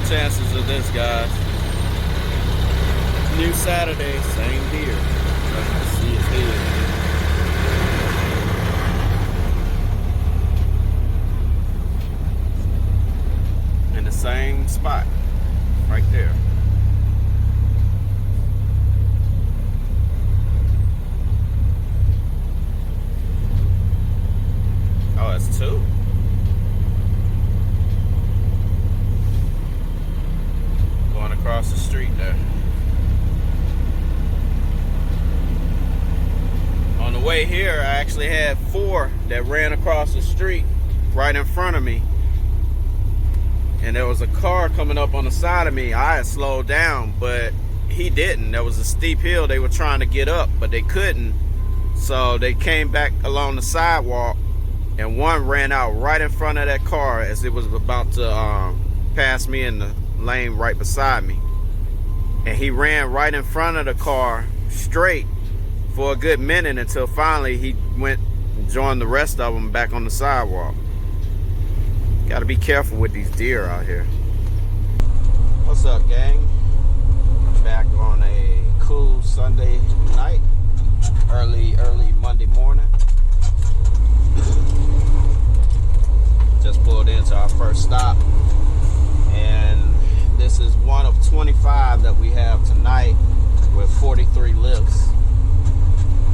chances of this, guys. New Saturday, same deer. I can see his head. In the same spot, right there. Oh, that's two. Going across the street there. On the way here, I actually had four that ran across the street right in front of me. And there was a car coming up on the side of me. I had slowed down, but he didn't. There was a steep hill they were trying to get up, but they couldn't. So they came back along the sidewalk, and one ran out right in front of that car as it was about to pass me in the lane right beside me. And he ran right in front of the car straight for a good minute until finally he went and joined the rest of them back on the sidewalk. Got to be careful with these deer out here. What's up, gang? Back on a cool Sunday night, early Monday morning. Just pulled into our first stop, and this is one of 25 that we have tonight with 43 lifts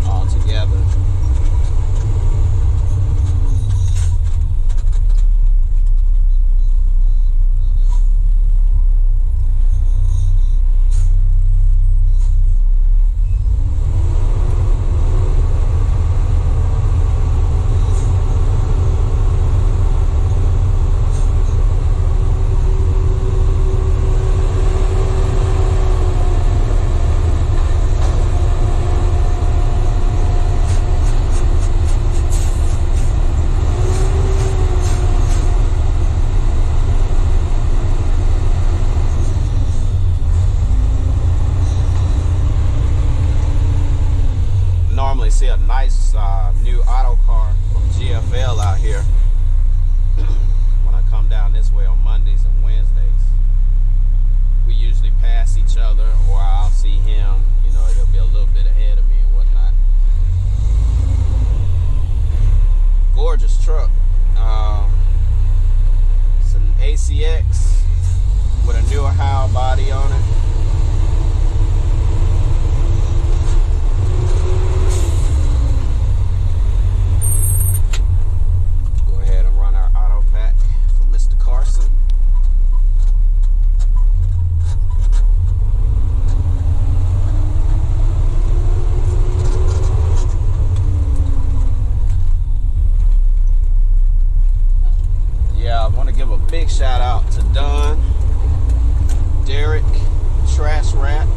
all together. See a nice new auto car from GFL out here when I come down this way on Mondays and Wednesdays. We usually pass each other, or I'll see him. You know, he'll be a little bit ahead of me and whatnot. Gorgeous truck. It's an ACX with a newer Howe body on it. Carson. Yeah, I want to give a big shout out to Don, Derek, Trash Rat,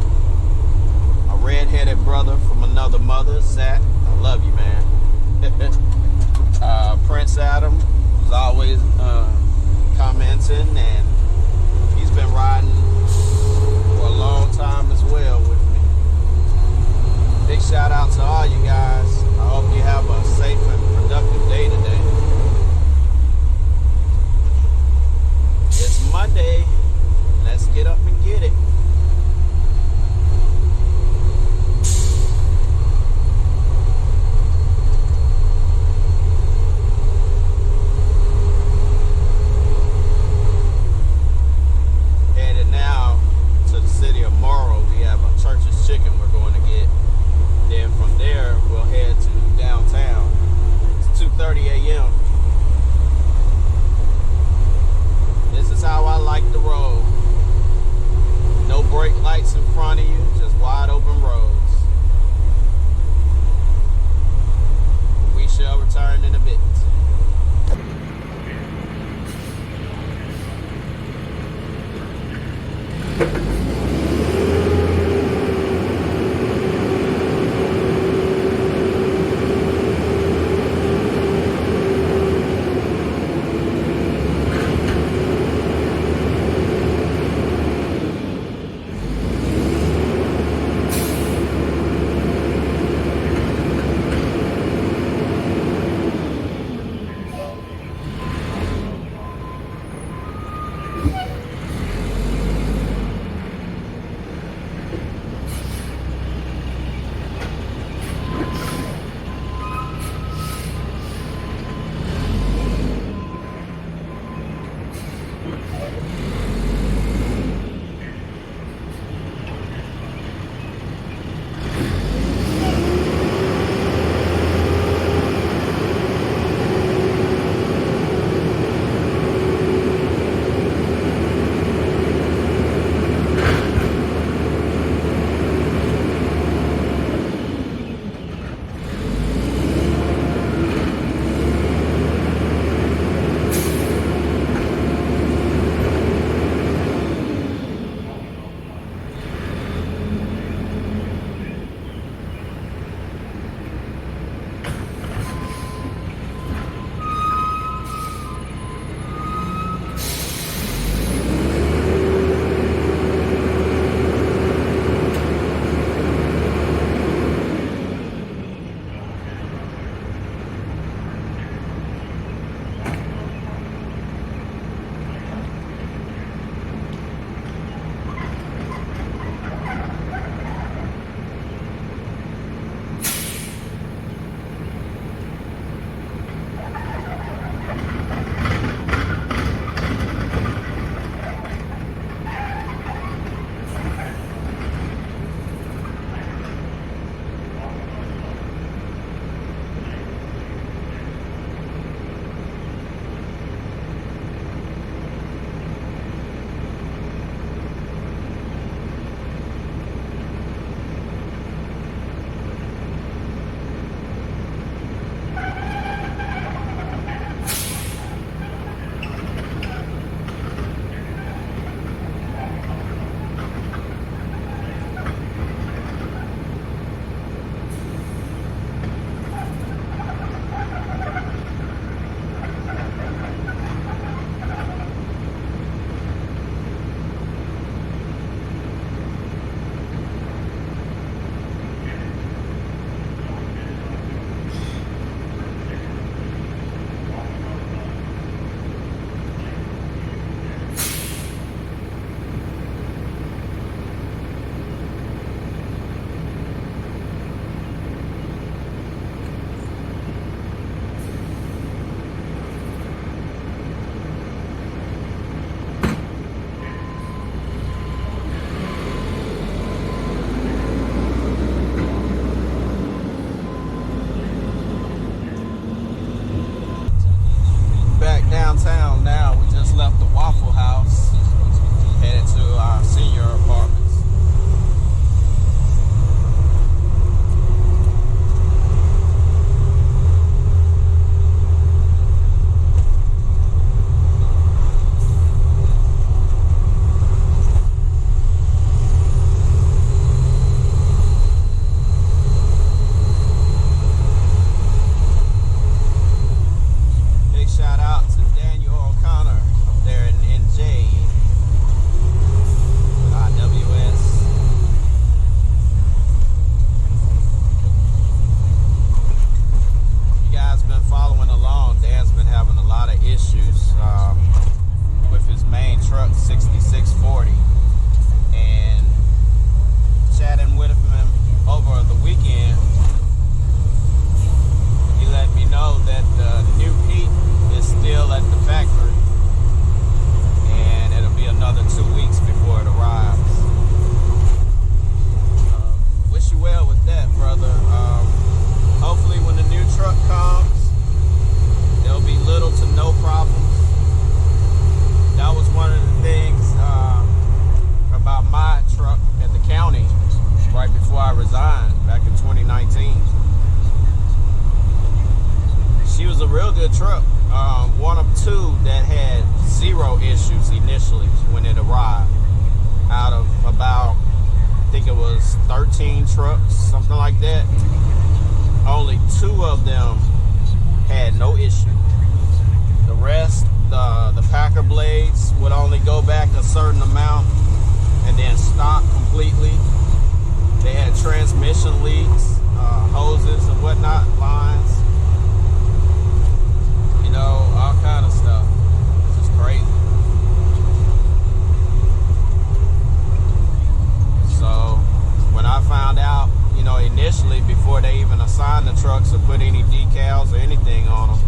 a redheaded brother from another mother, Zach. I love you, man. Prince Adam was always commenting, and he's been riding for a long time as well with me. Big shout out to all you guys. I hope you have a safe and productive day today. It's Monday. Let's get up and get it. trucks, something like that. Only 2 of them had no issue. The rest, the Packer blades would only go back a certain amount and then stop completely. They had transmission leaks, hoses and whatnot, lines, you know, all kind of stuff. It's just crazy. So when I found out, you know, initially before they even assigned the trucks or put any decals or anything on them,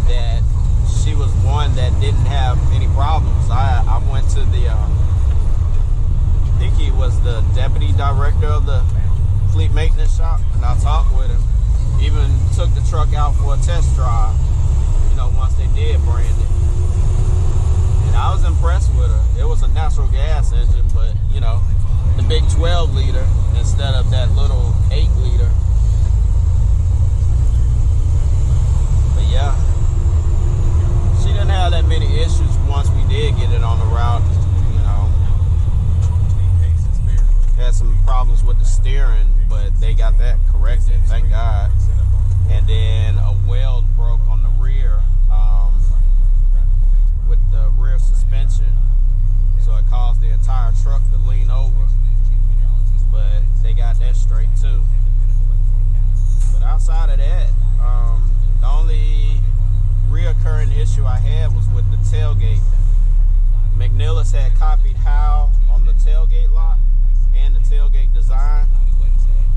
that she was one that didn't have any problems, I went to the I think he was the deputy director of the fleet maintenance shop, and I talked with him. Even took the truck out for a test drive, you know, once they did brand it. And I was impressed with her. It was a natural gas engine, but, you know, the big 12 liter instead of that little 8 liter. But yeah, she didn't have that many issues once we did get it on the route. You know, had some problems with the steering, but they got that corrected, thank God. And then a weld broke on the rear with the rear suspension, so it caused the entire truck to lean over. But they got that straight too. But outside of that, the only reoccurring issue I had was with the tailgate. McNillis had copied Howe on the tailgate lock and the tailgate design,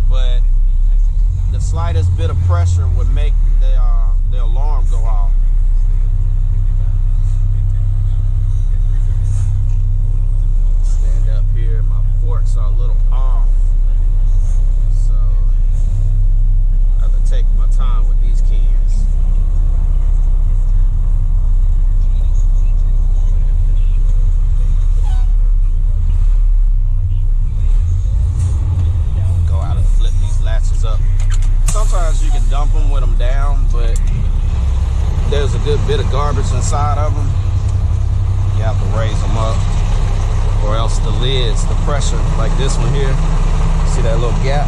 but the slightest bit of pressure would make the alarm go off. Stand up here, my forks are a little off, so I have to take my time with these cans. Go out and flip these latches up. Sometimes you can dump them with them down, but there's a good bit of garbage inside of them. You have to raise them up, or else the lids, the pressure, like this one here, see that little gap?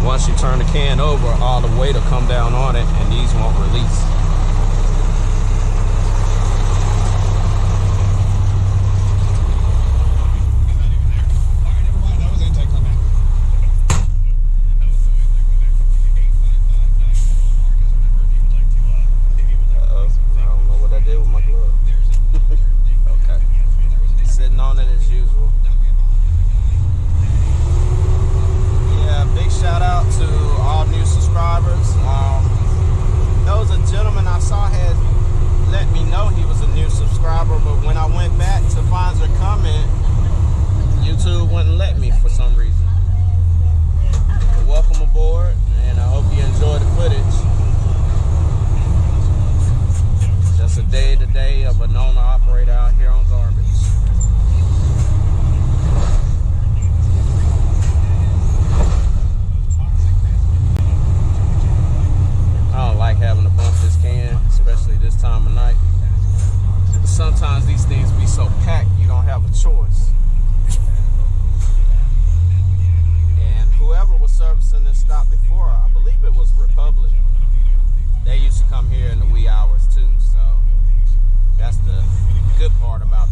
Once you turn the can over, all the weight will come down on it and these won't release. Sometimes these things be so packed you don't have a choice. And whoever was servicing this stop before, I believe it was Republic, they used to come here in the wee hours too, so that's the good part about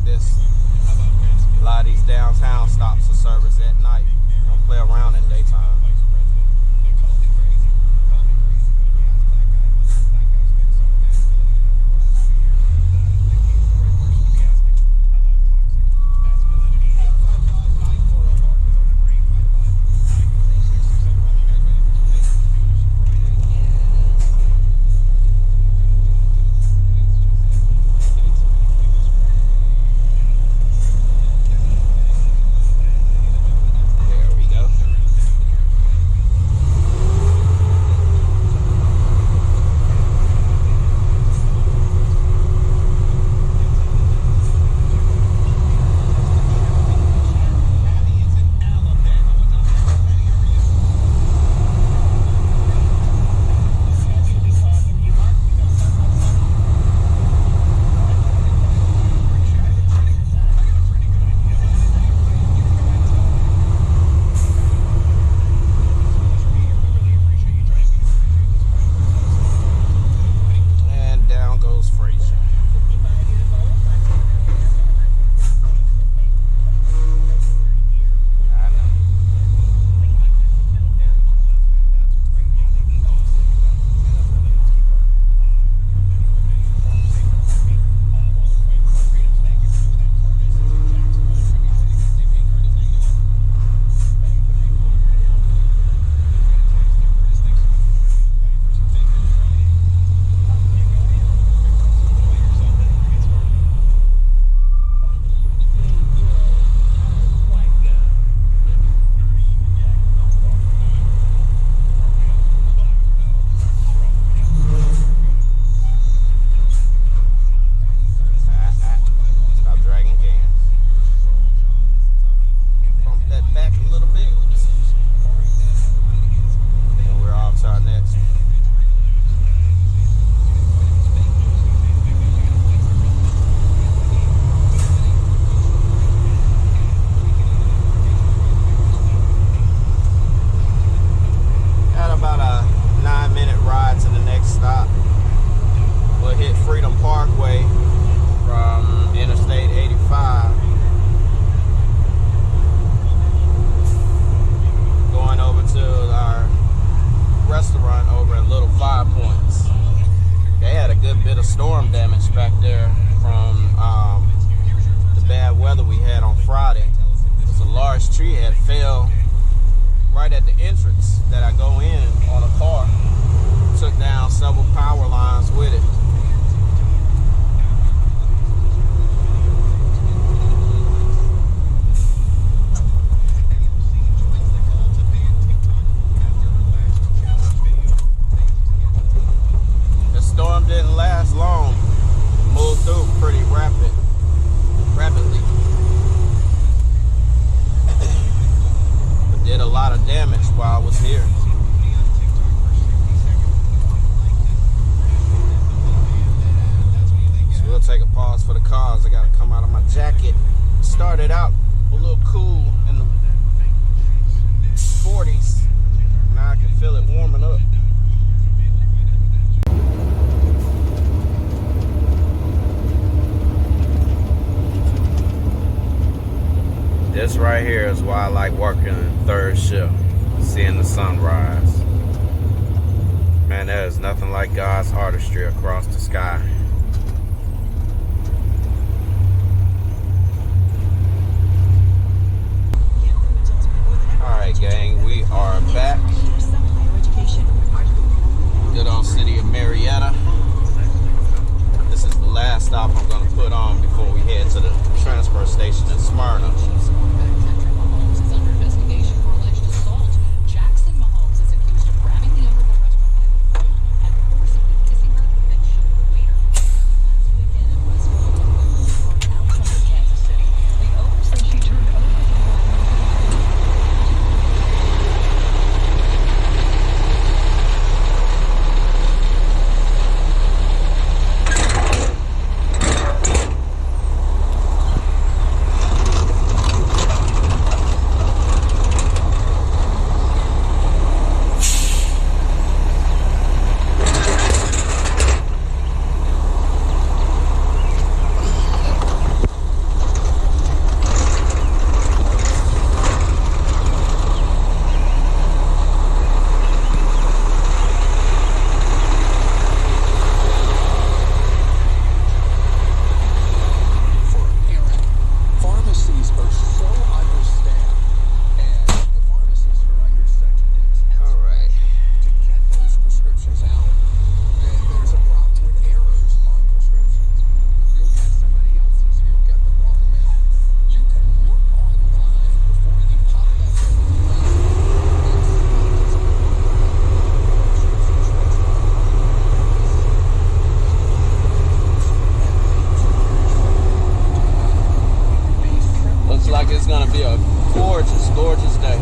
bit of storm damage back there from the bad weather we had on Friday. There's a large tree that fell right at the entrance that I go in on a car. Took down several power lines with it. The storm didn't last long. Moved through pretty rapidly. But did a lot of damage while I was here. We'll take a pause for the cars. I gotta come out of my jacket. Started out a little cool in the 40s. Now I can feel it warming up. This right here is why I like working third shift, seeing the sunrise. Man, there is nothing like God's artistry across the sky. Alright gang, we are back. Good old city of Marietta. This is the last stop I'm going to put on before we head to the transfer station in Smyrna. It's gonna be a gorgeous, gorgeous day.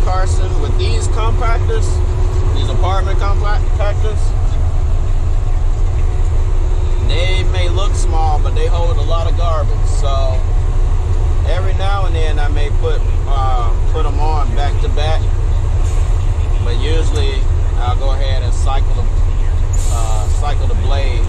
Carson, with these compactors, these apartment compactors, they may look small, but they hold a lot of garbage. So every now and then I may put them on back to back, but usually I'll go ahead and cycle the blade.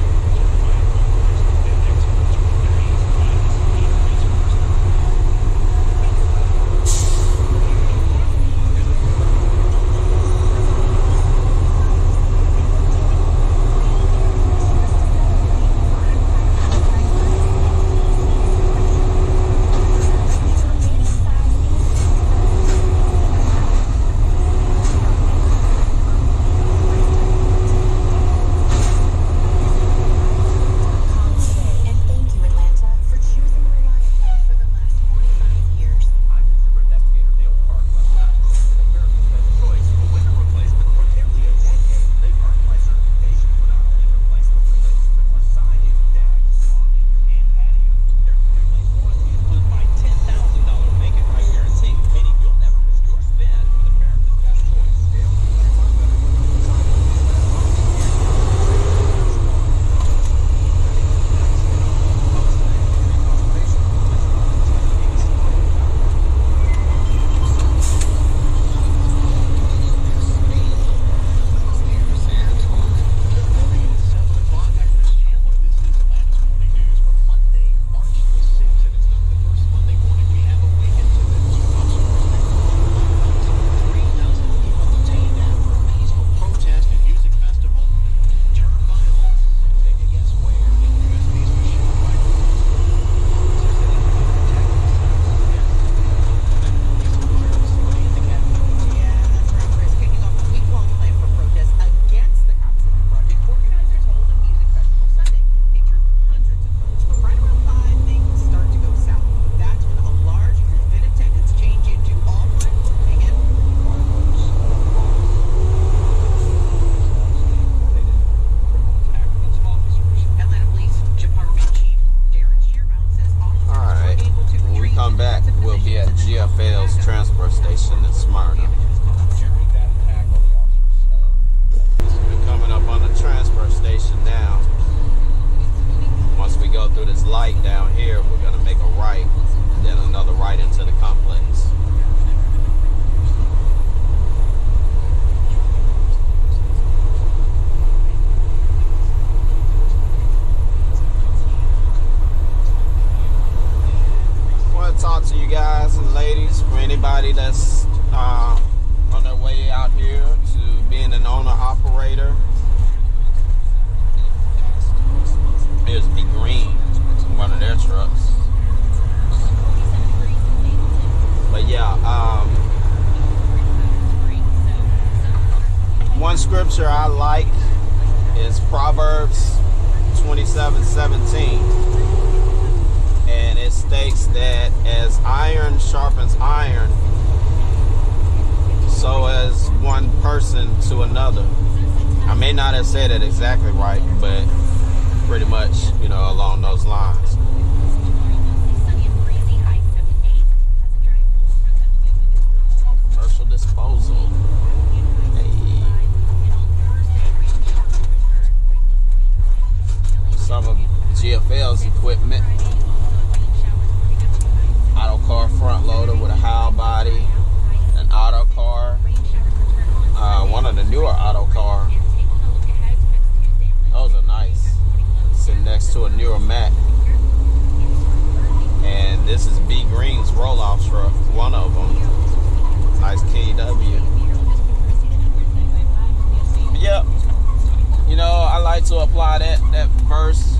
scripture I like is Proverbs 27:17. And it states that as iron sharpens iron, so as one person to another. I may not have said it exactly right, but pretty much, you know, along those lines. Commercial disposal. Hey. Some of GFL's equipment. Auto car front loader with a Howl body. An auto car. One of the newer auto car. Those are nice. Sitting next to a newer Mac. And this is B Green's roll-off truck. One of them. Nice KW. But yeah. You know, I like to apply that verse.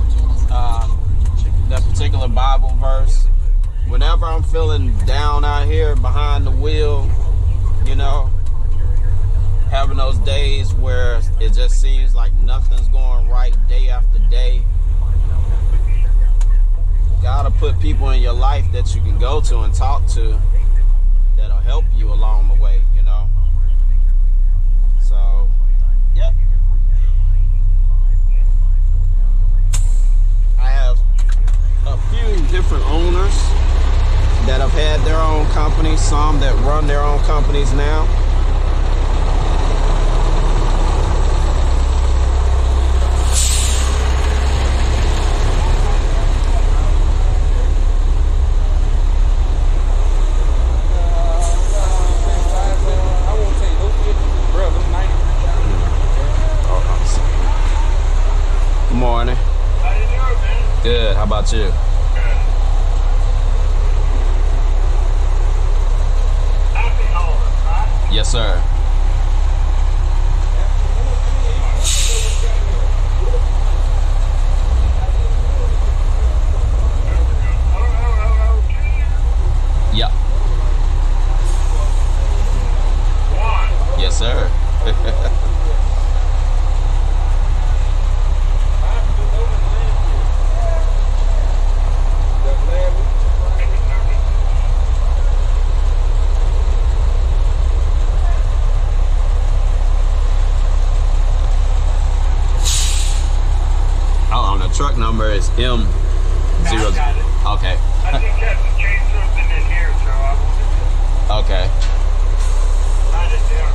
That particular Bible verse. Whenever I'm feeling down out here behind the wheel, you know, having those days where it just seems like nothing's going right day after day, gotta put people in your life that you can go to and talk to that'll help you along the way, you know. So, yep. I have a few different owners that have had their own companies, some that run their own companies now. Good morning. How you doing, man? Good. How about you? Yes, sir. Yeah. Yes, sir. Truck number is M0. I got it. Okay. I think you have to change something in here, so I wanted to Okay. write it down.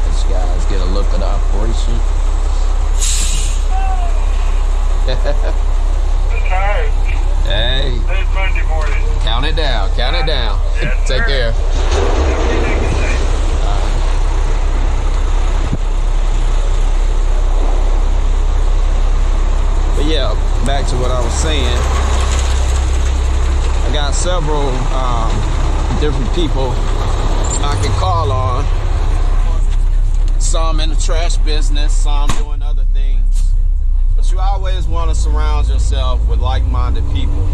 These guys get a look at the operation. Tired. Hey. It's Monday morning. Count it down. Count it down. Yes, Take sir. care. Everything you say. But yeah, back to what I was saying. I got several different people I can call on. Some in the trash business, some doing other things. But you always want to surround yourself with like-minded people.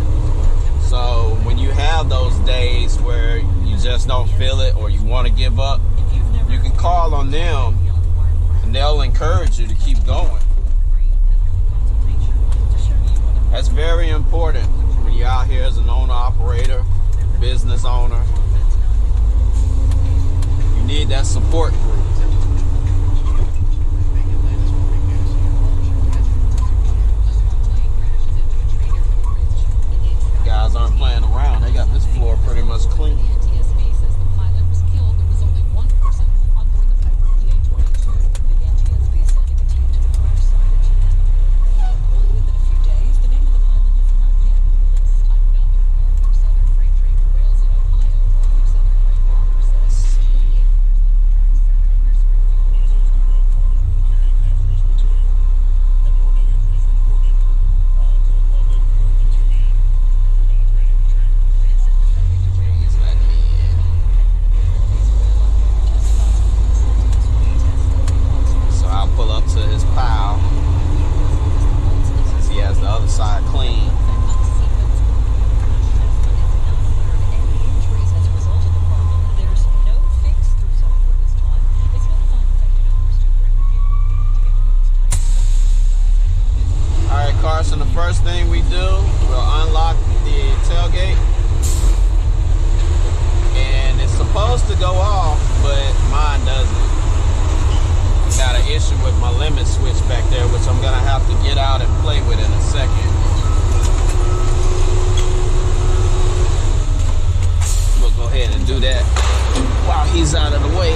So when you have those days where you just don't feel it or you want to give up, you can call on them and they'll encourage you to keep going. That's very important when you're out here as an owner-operator, business owner. You need that support group. Guys aren't playing around. They got this floor pretty much clean. thing we do, we'll unlock the tailgate. And it's supposed to go off, but mine doesn't. Got an issue with my limit switch back there, which I'm gonna have to get out and play with in a second. We'll go ahead and do that while he's out of the way.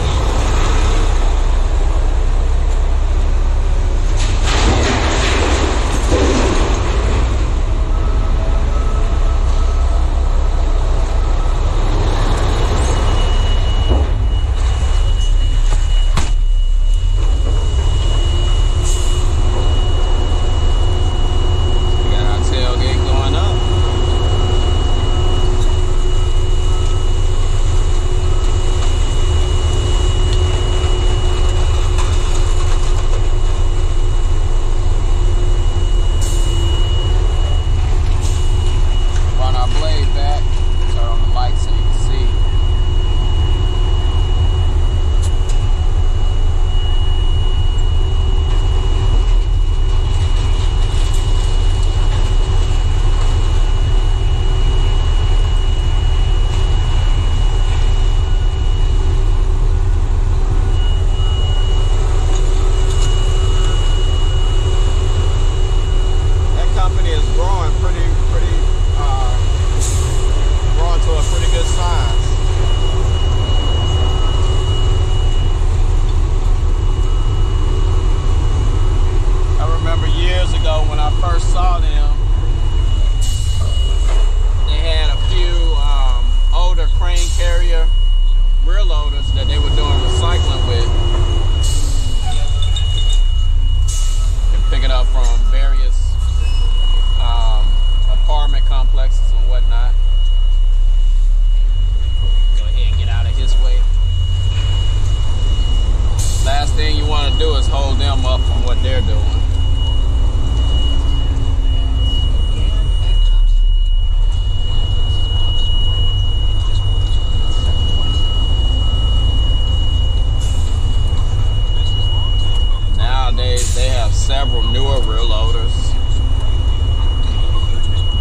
Several newer rear loaders,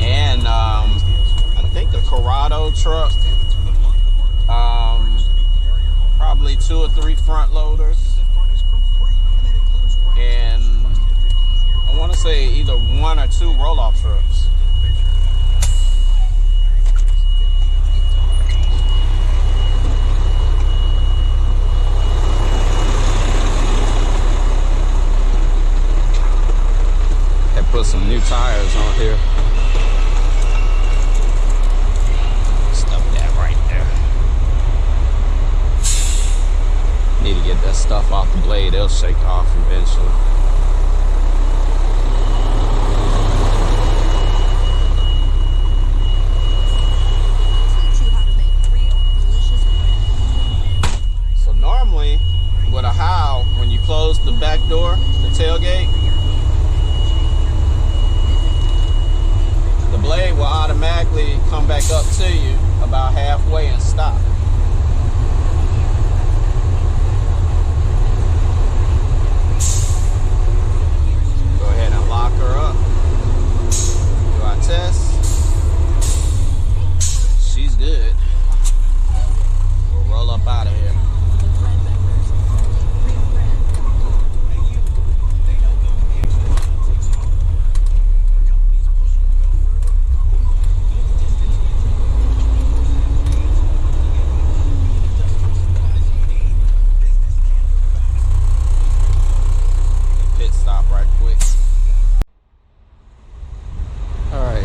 and I think the Corrado truck, probably 2 or 3 front loaders, and I want to say either 1 or 2 roll-off trucks. Put some new tires on here. Stuff that right there. Need to get that stuff off the blade. It'll shake off eventually. So normally with a Howe, when you close the back door, the tailgate, the blade will automatically come back up to you about halfway and stop. Go ahead and lock her up. Do our test. She's good. We'll roll up out of here.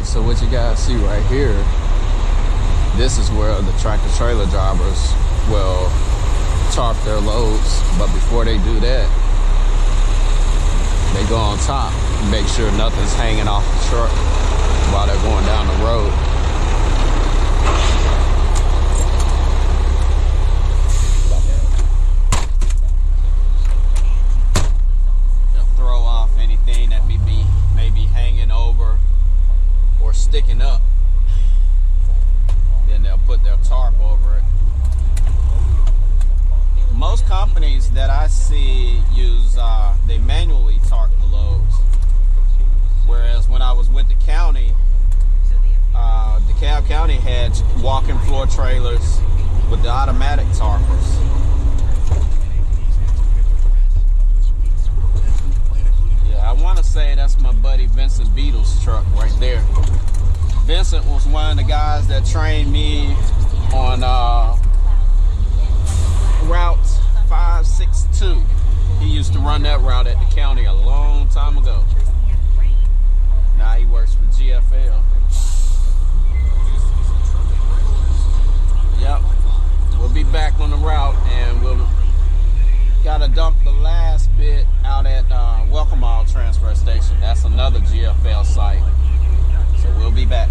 So what you guys see right here, this is where the tractor trailer drivers will tarp their loads. But before they do that, they go on top and make sure nothing's hanging off the truck while they're going down the road. They'll throw off anything that may be hanging over or sticking up. Then they'll put their tarp over it. Most companies that I see use, they manually tarp the loads. Whereas when I was with with the county, DeKalb County had walk-in floor trailers with the automatic tarpers. Yeah, I want to say that's my buddy Vincent Beadle's truck right there. Vincent was one of the guys that trained me on Route 562. He used to run that route at the county a long time ago. Now he works for GFL. Yep, we'll be back on the route, and we'll gotta dump the last bit out at Welcome All transfer station. That's another GFL site. So we'll be back.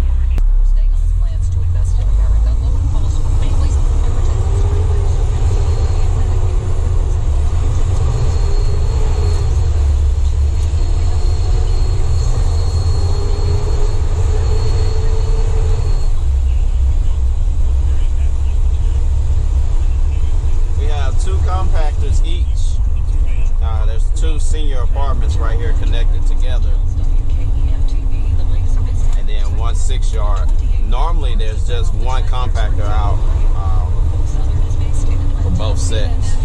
Compactors each. There's 2 senior apartments right here connected together, and then 1 6-yard. Normally there's just 1 compactor out for both sets.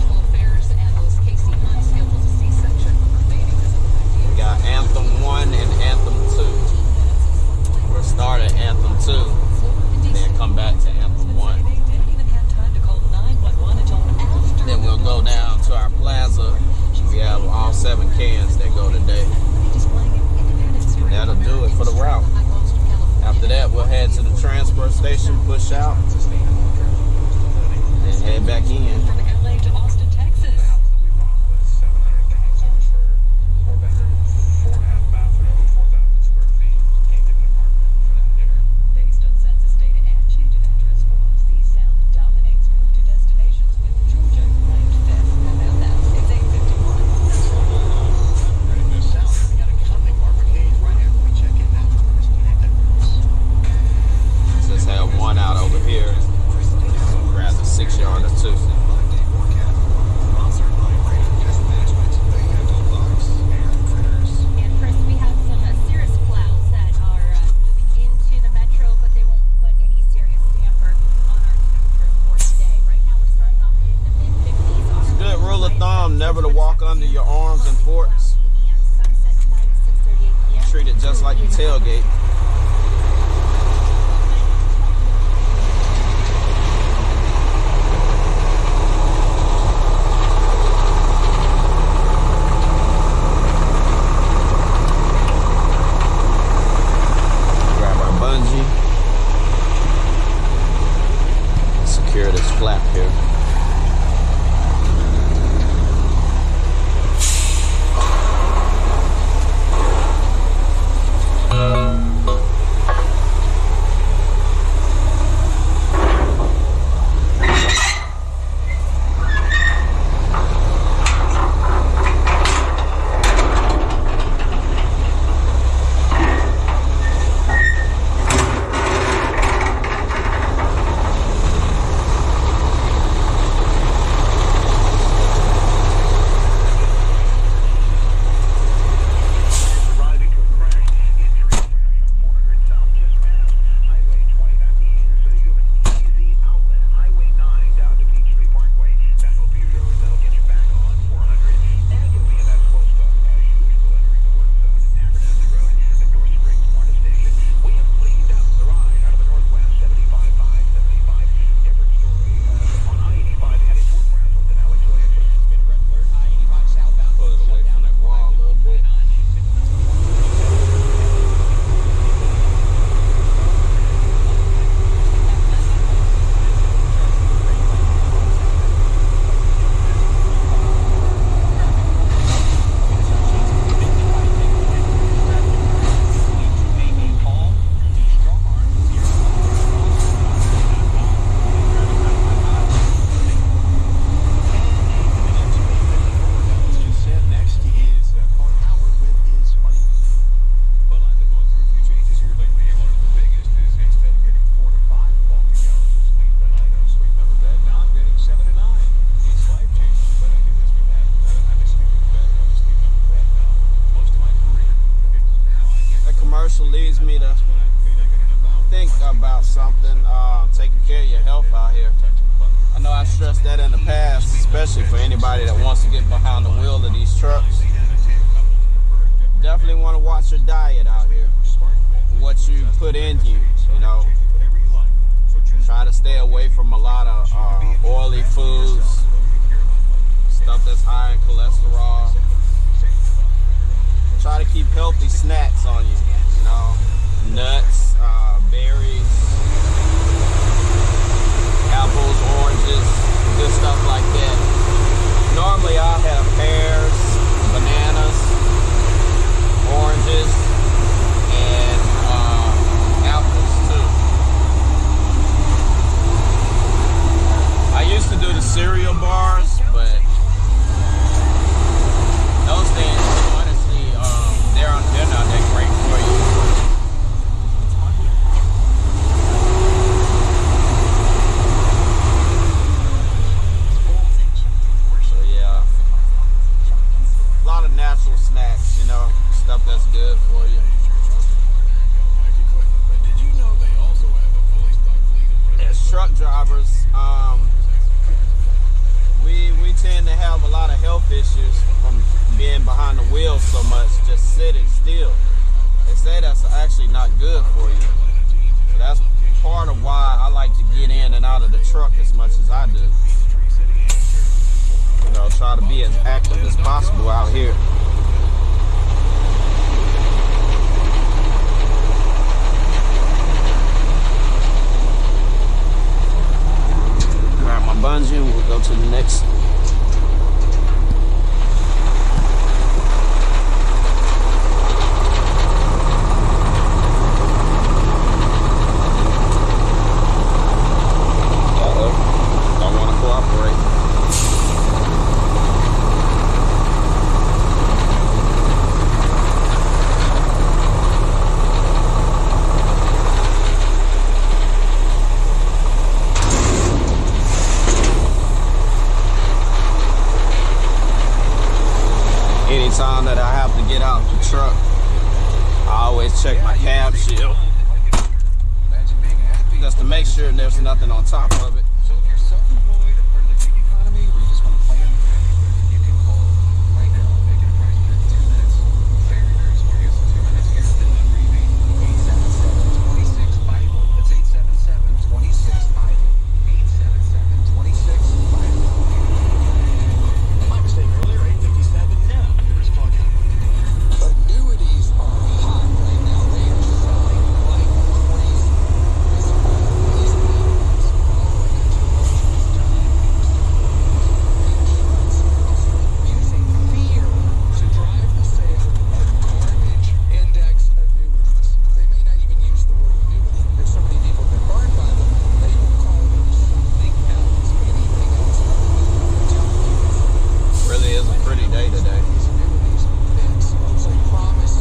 We got Anthem 1 and Anthem 2. We'll start at Anthem 2 and then come back to Anthem 1. Then we'll go down to our plaza. We have all 7 cans that go today. And that'll do it for the route. After that, we'll head to the transfer station, push out, and head back in. Never to walk under your arms and forks. Treat it just like your tailgate. Grab our bungee. Secure this flap here. commercial leads me to think about something, taking care of your health out here. I know I stressed that in the past, especially for anybody that wants to get behind the wheel of these trucks. Definitely want to watch your diet out here, what you put in you, you know. Try to stay away from a lot of oily foods, stuff that's high in cholesterol. Try to keep healthy snacks on you, you know, nuts, berries, apples, oranges, good stuff like that. Normally I'll have pears, bananas, oranges, and apples too. I used to do the cereal bars, but those things, honestly, they're not that great for you. So yeah, a lot of natural snacks, you know, stuff that's good for you. As truck drivers, we tend to have a lot of health issues from being behind the wheel so much, just sitting still. They say that's actually not good for you. So that's part of why I like to get in and out of the truck as much as I do. You know, try to be as active as possible out here. Grab my bungee and we'll go to the next. Anytime that I have to get out the truck, I always check my cab shield just to make sure there's nothing on top of it. So if you're self-employed or part of the gig economy, or you just want to plan your day, you can call right now, make it a price per 2 minutes. Very, very smart. Use 2 minutes here. Delivery rate 877-26-BIBLE. That's 877-26-BIBLE. 877-26-BIBLE. My mistake earlier, 857 now. Here's plug in. Annuities are hot right now. They are selling like crazy. Using fear to drive the sale of garbage index annuities. They may not even use the word annuity. If so many people have been burned by them, they will call them something else, anything else other than television. Really is a pretty day today. These annuities, they supposedly promise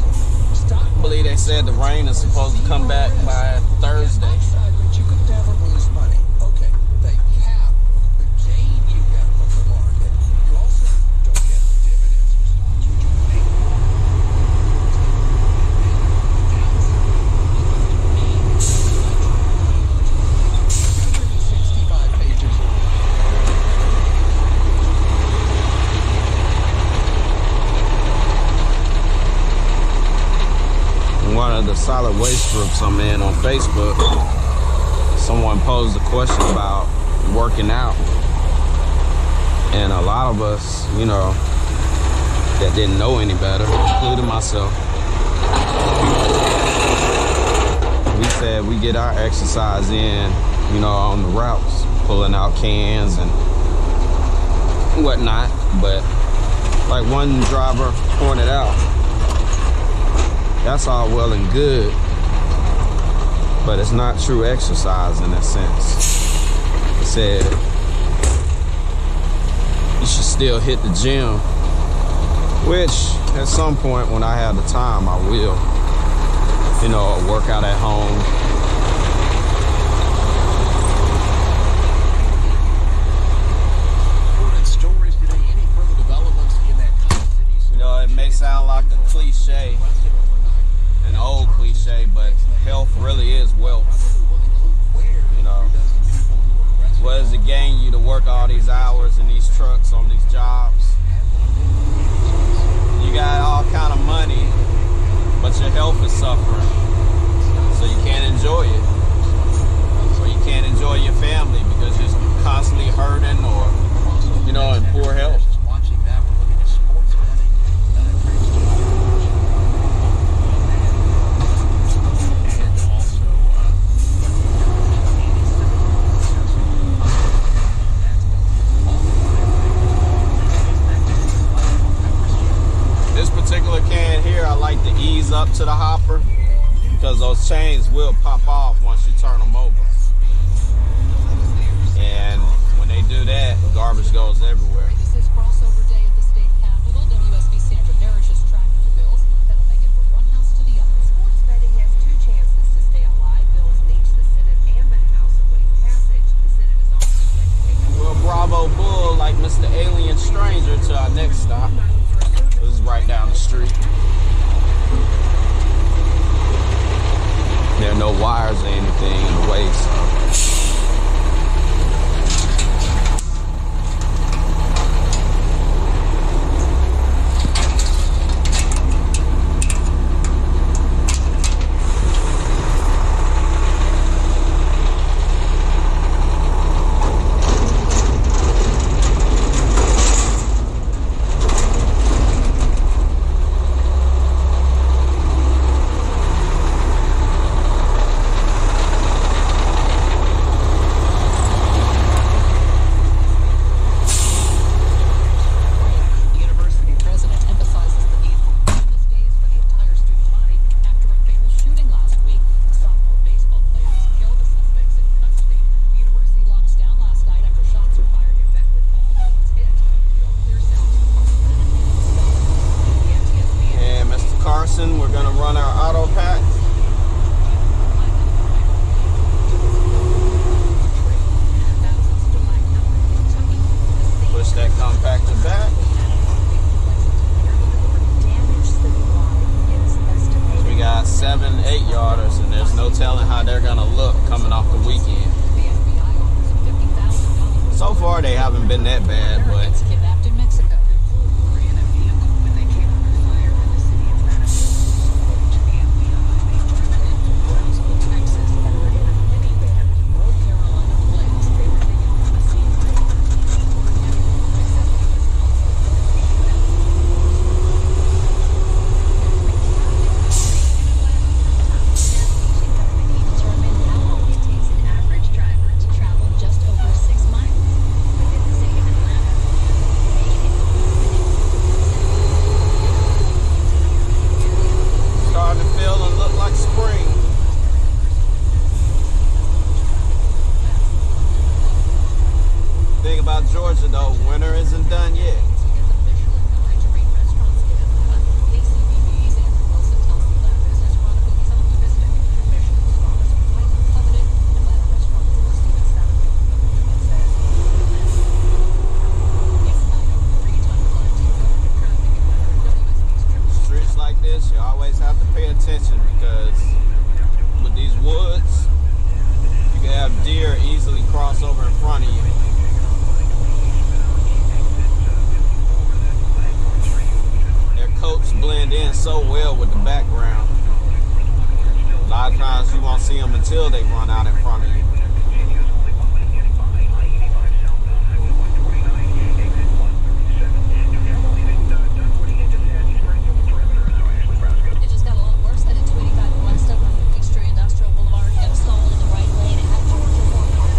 stock I believe they said the rain is supposed to come back by Thursday. upside, but you could never lose money. Okay, they cap the gain you get from the market. You also don't get the dividends from stocks, which are big. 265 pages. One of the solid waste groups I'm in on Facebook, someone posed a question about working out. And a lot of us, you know, that didn't know any better, including myself, we said we get our exercise in, you know, on the routes, pulling out cans and whatnot. But like one driver pointed out, that's all well and good, but it's not true exercise in that sense. He said you should still hit the gym, which at some point when I have the time, I will. You know, work out at home. Stories today. Any further developments in that Twin Cities? You know, it may sound like a cliche, an old cliche, all these hours in these trucks on these jobs. You got all kind of money, but your health is suffering, so you can't enjoy it. Or you can't enjoy your family because you're constantly hurting or, you know, in poor health. Watching that, we're looking at sports betting, and also This particular can here, I like to ease up to the hopper because those chains will pop off once you turn them over. And when they do that, garbage goes everywhere. This is crossover day at the state capitol. WSB Sandra Parrish is tracking the bills that'll make it from one house to the other. Sports betting has two chances to stay alive. Bills in each the Senate and the House await passage. The Senate is also set to take up. We'll Bravo Bull like Mr. Alien Stranger to our next stop. This is right down the street. There are no wires or anything in the way, so. Carson, we're gonna run our auto pack. Push that compactor back. So we got 7 8-yarders, and there's no telling how they're gonna look coming off the weekend. So far, they haven't been that bad, but Kidnapped in Mexico. Georgia though, winter isn't done yet. Streets like this, you always have to pay attention because with these woods, you can have deer easily cross over in front of you. Coats blend in so well with the background. A lot of times you won't see them until they run out in front of you. It just got a lot worse headed 285 west over from Peachtree Industrial Boulevard. Got stalled in the right lane at Georgia Boulevard.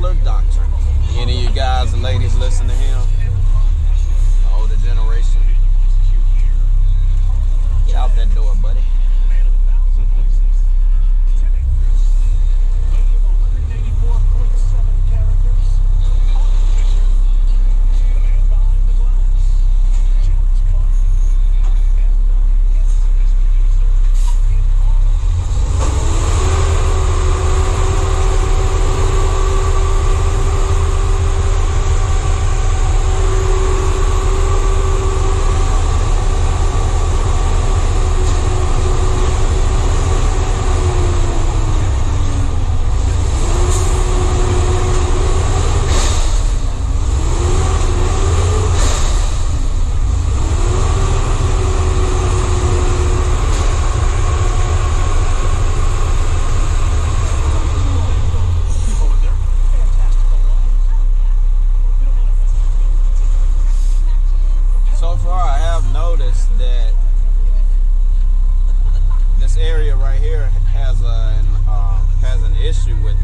popular doctrine. Any of you guys and ladies listen to him? The older generation. Get out that door, buddy. So far, I have noticed that this area right here has an issue with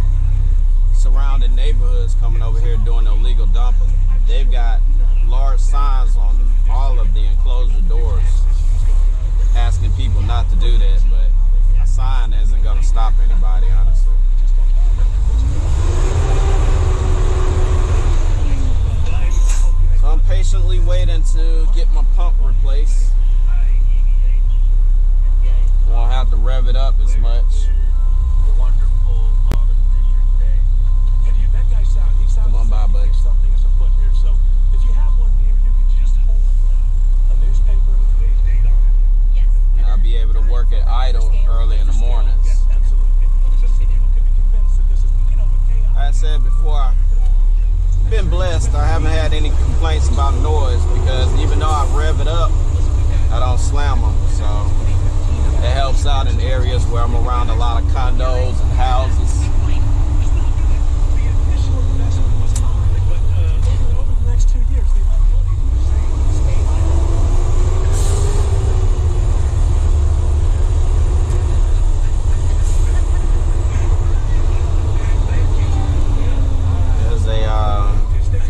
surrounding neighborhoods coming over here doing illegal dumping. They've got large signs on all of the enclosure doors asking people not to do that, but a sign isn't going to stop anybody, honestly. So I'm patiently waiting to get my pump replaced. Won't have to rev it up as much. Come on by, buddy. And I'll be able to work at idle early in the mornings. Like I said before, I've been blessed. I haven't had any complaints about noise because even though I rev it up, I don't slam them. So it helps out in areas where I'm around a lot of condos and houses.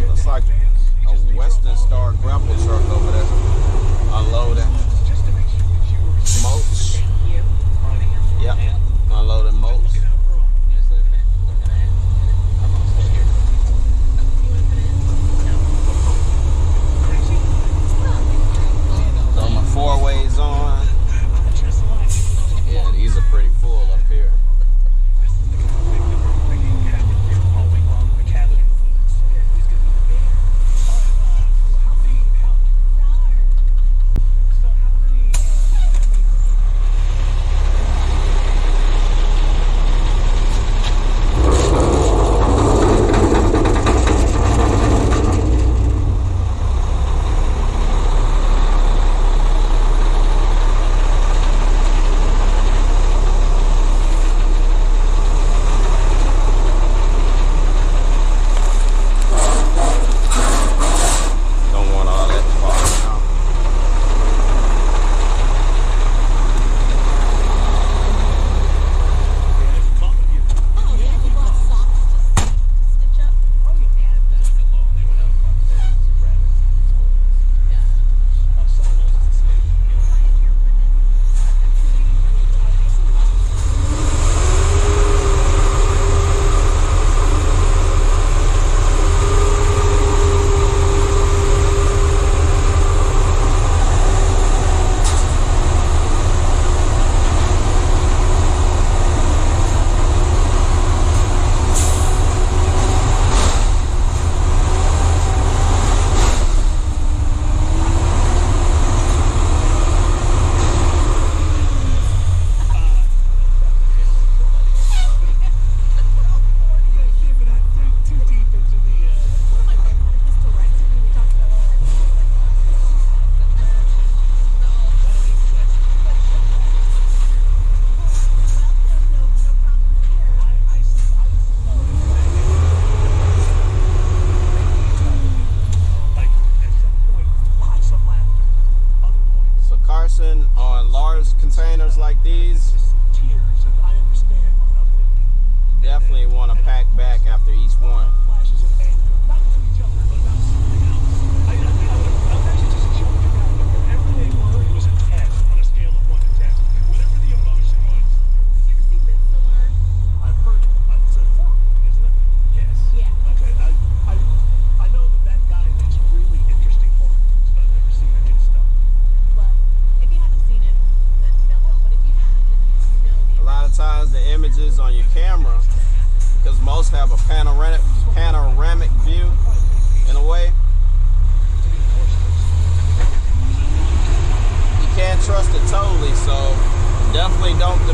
Looks like a Western Star grapple truck over there unloading mulch. Yep, unloading mulch.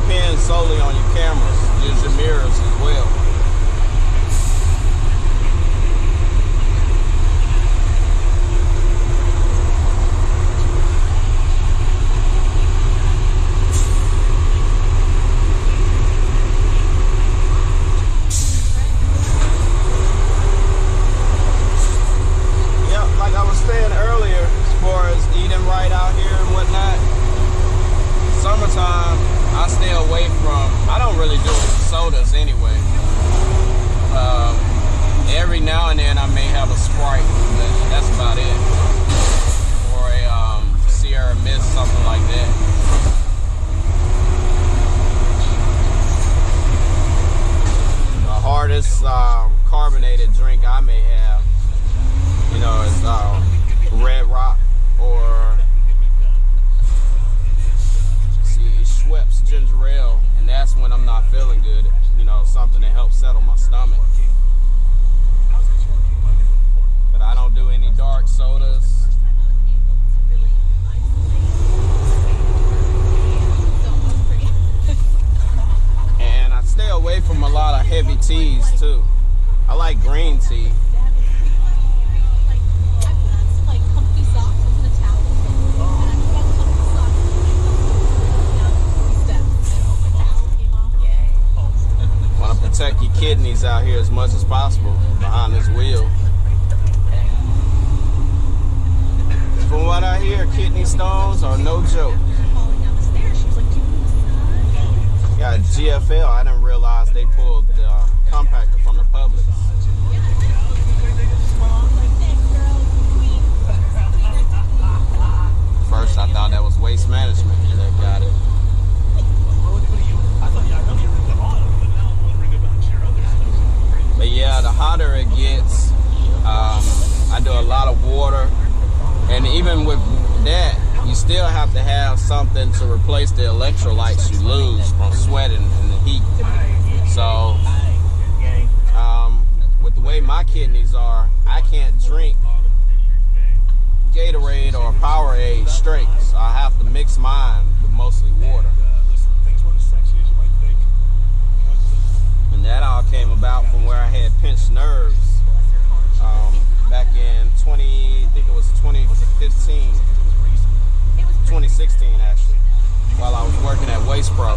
depend solely on your cameras, use your mirrors as well. Like I was saying earlier, as far as eating right out here and whatnot, summertime, I stay away from, I don't really do sodas anyway. Every now and then I may have a Sprite, but that's about it. Or a Sierra Mist, something like that. The hardest carbonated drink I may have, you know, it's Red Rock or Schweppes ginger ale, and that's when I'm not feeling good. You know, something that helps settle my stomach. But I don't do any dark sodas. And I stay away from a lot of heavy teas too. I like green tea. Protect your kidneys out here as much as possible behind this wheel. From what I hear, kidney stones are no joke. Yeah, GFL, I didn't realize they pulled the compactor from the Publix. First I thought that was Waste Management that got it. But yeah, the hotter it gets, I do a lot of water. And even with that, you still have to have something to replace the electrolytes you lose from sweating in the heat. So, with the way my kidneys are, I can't drink Gatorade or Powerade straight. So I have to mix mine with mostly water. And that all came about from where I had pinched nerves back in 2016 actually, while I was working at Waste Pro.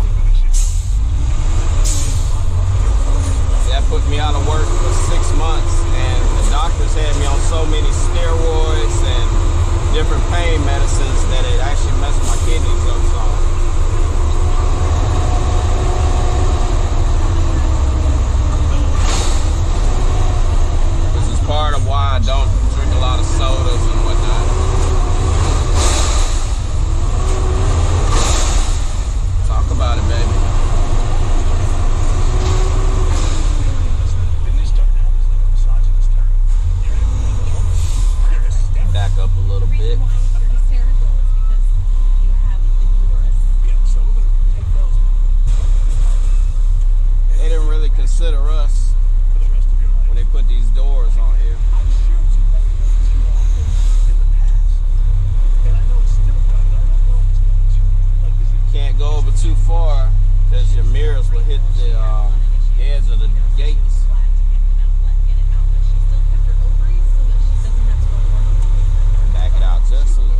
That put me out of work for 6 months, and the doctors had me on so many steroids and different pain medicines that it actually messed my kidneys up some. Part of why I don't drink a lot of sodas and whatnot. Talk about it, baby. Back up a little bit. They didn't really consider us when they put these doors on here. Can't go over too far because your mirrors will hit the edge of the gates. Back it out just a little.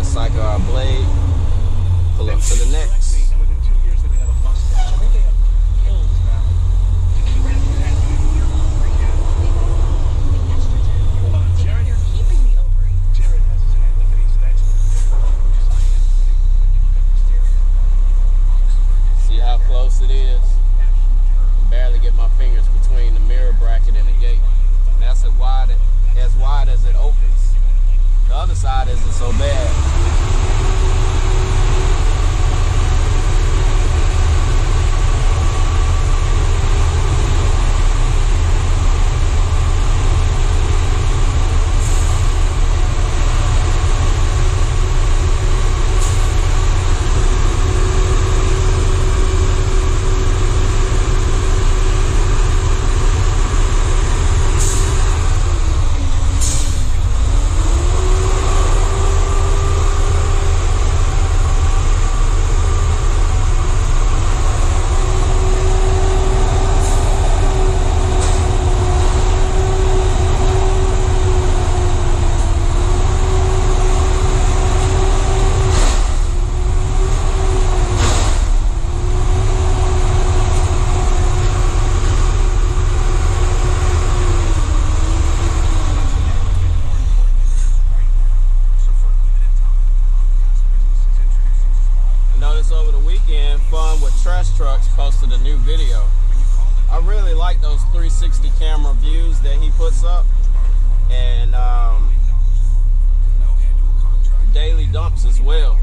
Cycle our blade, pull up to the next. See how close it is? I can barely get my fingers between the mirror bracket and the gate. And that's as wide as it opens. The other side isn't so bad. a new video. I really like those 360 camera views that he puts up, and daily dumps as well.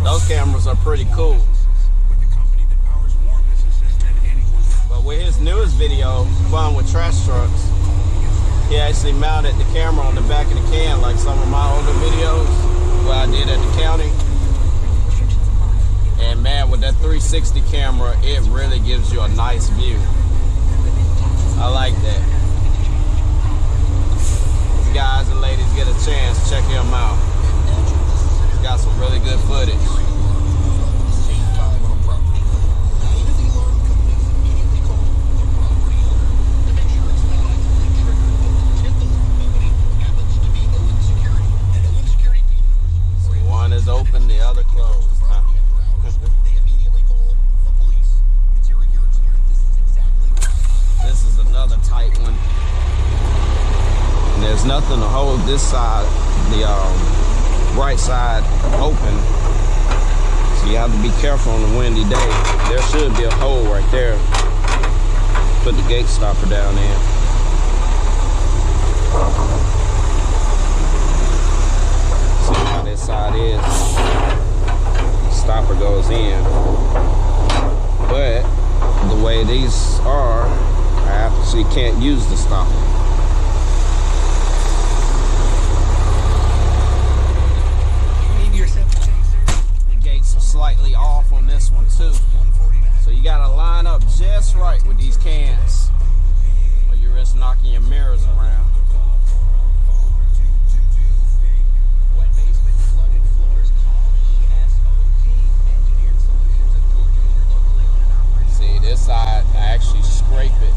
Those cameras are pretty cool. But with his newest video, Fun with Trash Trucks, he actually mounted the camera on the back of the can like some of my older videos where I did at the county. And man, with that 360 camera, it really gives you a nice view. I like that. If guys and ladies get a chance, check him out. He's got some really good footage. One is open, the other closed. Huh? This is another tight one. And there's nothing to hold this side, the right side open. So you have to be careful on a windy day. There should be a hole right there. Put the gate stopper down there. See how this side is. Stopper goes in. But the way these are, I actually can't use the stopper. The gates are slightly off on this one too. So you gotta line up just right with these cans, or you risk knocking your mirrors around. See, this side, I actually scrape it.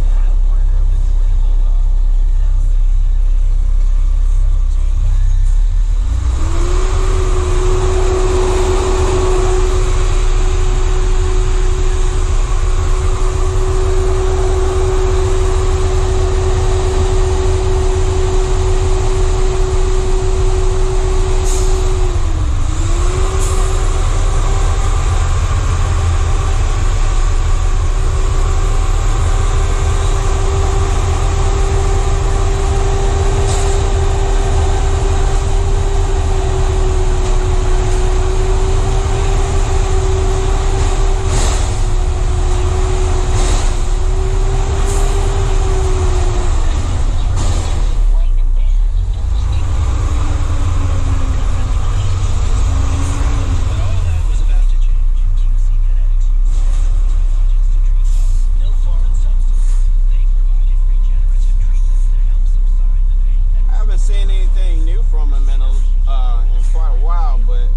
Seen anything new from him in quite a while, but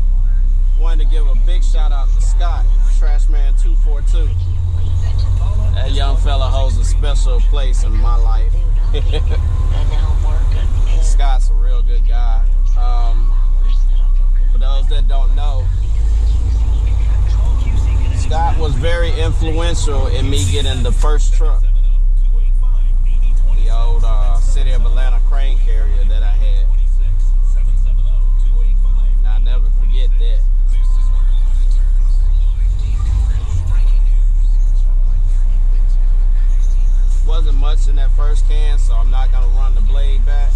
wanted to give a big shout out to Scott, Trashman 242. That young fella holds a special place in my life. Scott's a real good guy. For those that don't know, Scott was very influential in me getting the first truck, the old City of Atlanta crane carrier that I had. And I'll never forget that. Wasn't much in that first can, so I'm not gonna run the blade back.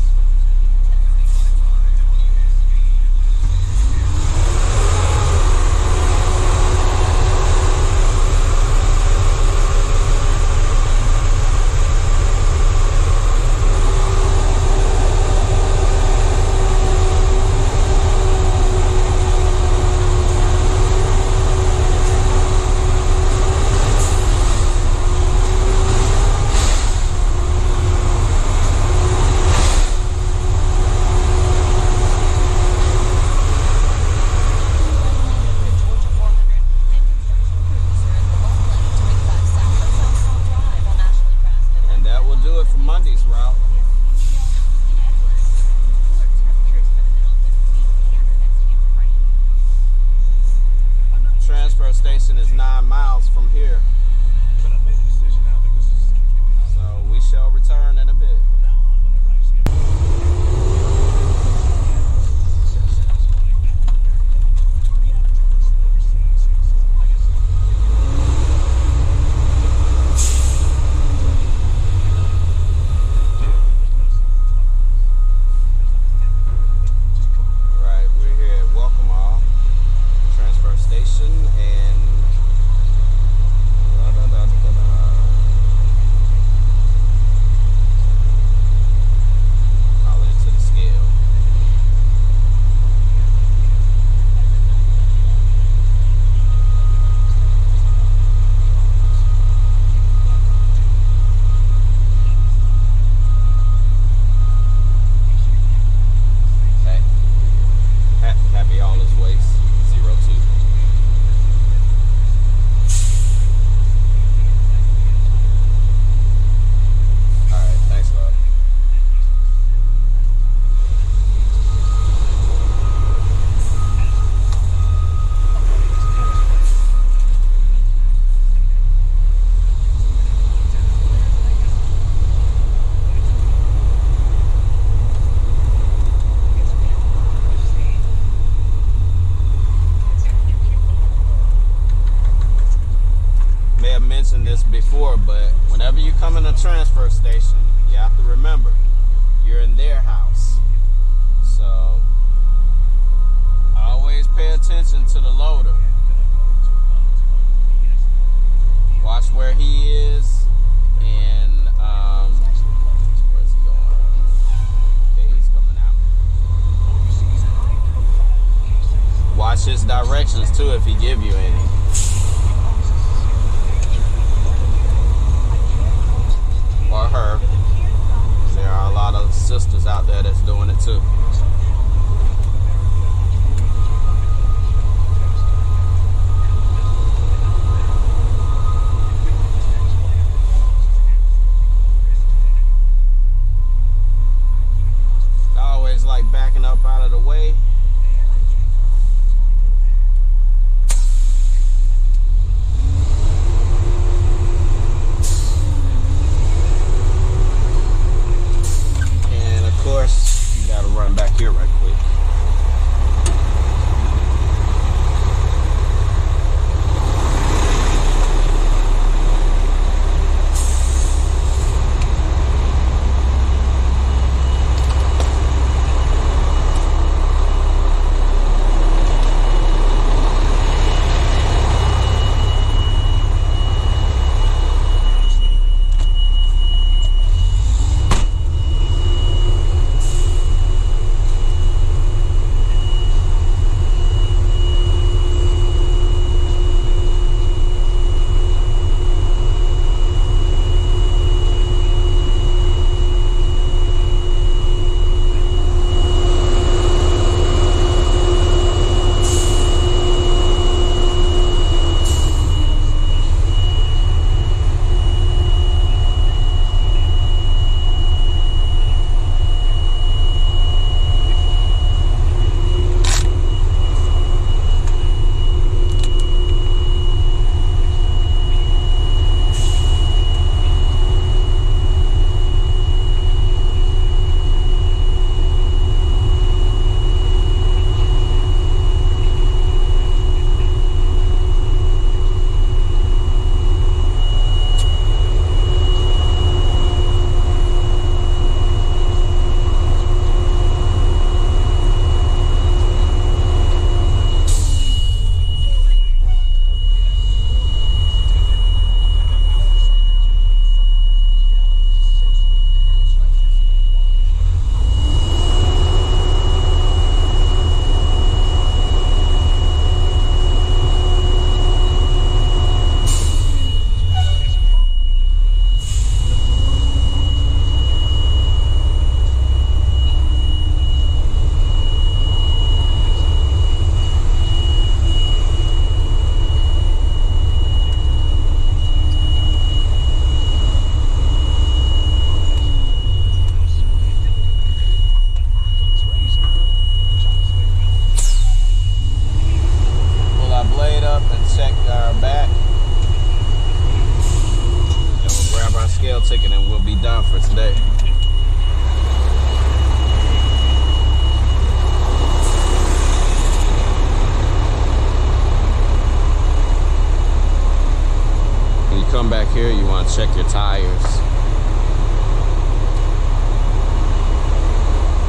But whenever you come in a transfer station, you have to remember you're in their house. So always pay attention to the loader. Watch where he is, and where's he going? Okay, he's coming out. Watch his directions too if he give you any. Or her. There are a lot of sisters out there that's doing it too. I always like backing up out of the way. Of course, you gotta run back here right quick. Ticket and we'll be done for today. When you come back here, you want to check your tires.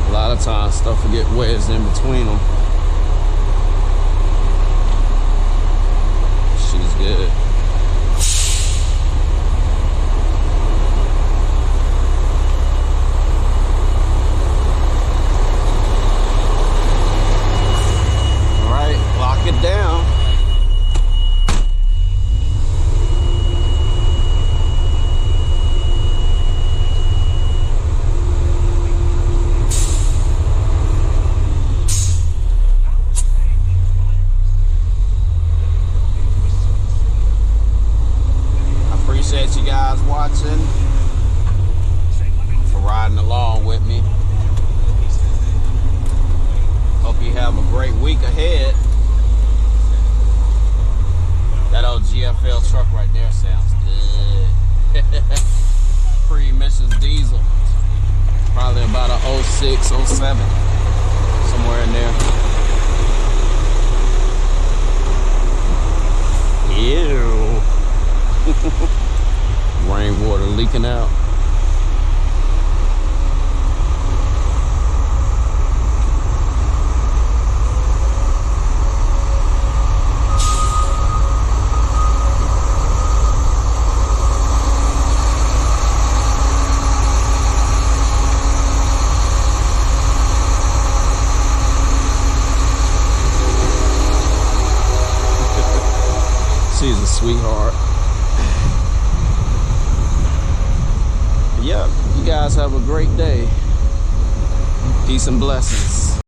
A lot of times stuff will get wedged in between them. She's good. It down. I appreciate you guys watching, for riding along with me. Hope you have a great week ahead. That old GFL truck right there sounds good. Pre-emissions diesel. Probably about a 06, 07. Somewhere in there. Ew. Rainwater leaking out. She's a sweetheart. Yeah, you guys have a great day. Peace and blessings.